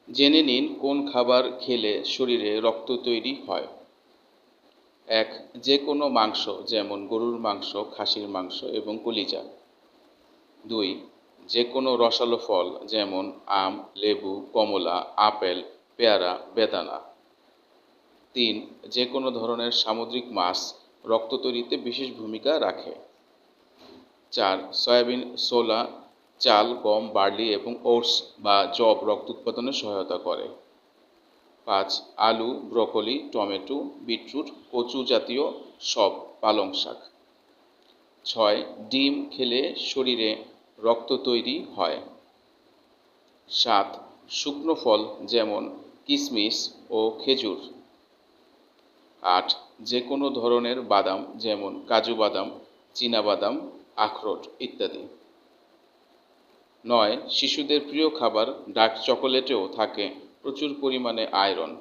জেনে নিন কোন খাবার খেলে শরীরে রক্ত তৈরি হয়। ১. যে কোনো মাংস যেমন গরুর মাংস, খাসির মাংস এবং কলিজা। ২. যে কোনো রসালো ফল যেমন আম, লেবু, কমলা, আপেল, পেয়ারা, বেদানা। ৩. যে কোনো ধরনের সামুদ্রিক মাছ রক্ত তৈরিতে বিশেষ ভূমিকা রাখে। ৪. সয়াবিন, ছোলা, চাল, গম, বার্লি এবং ওটস বা যব রক্ত উৎপাদনে সহায়তা করে। ৫. আলু, ব্রকোলি, টমেটো, বিটরুট, কচু জাতীয় সব পালং শাক। ৬. ডিম খেলে শরীরে রক্ত তৈরি হয়। ৭. শুকনো ফল যেমন কিশমিশ ও খেজুর। ৮. যে কোনো ধরনের বাদাম যেমন কাজু বাদাম, চীনা বাদাম, আখরোট ইত্যাদি। ৯. শিশুদের প্রিয় খাবার ডার্ক চকোলেটেও থাকে প্রচুর পরিমাণে আয়রন।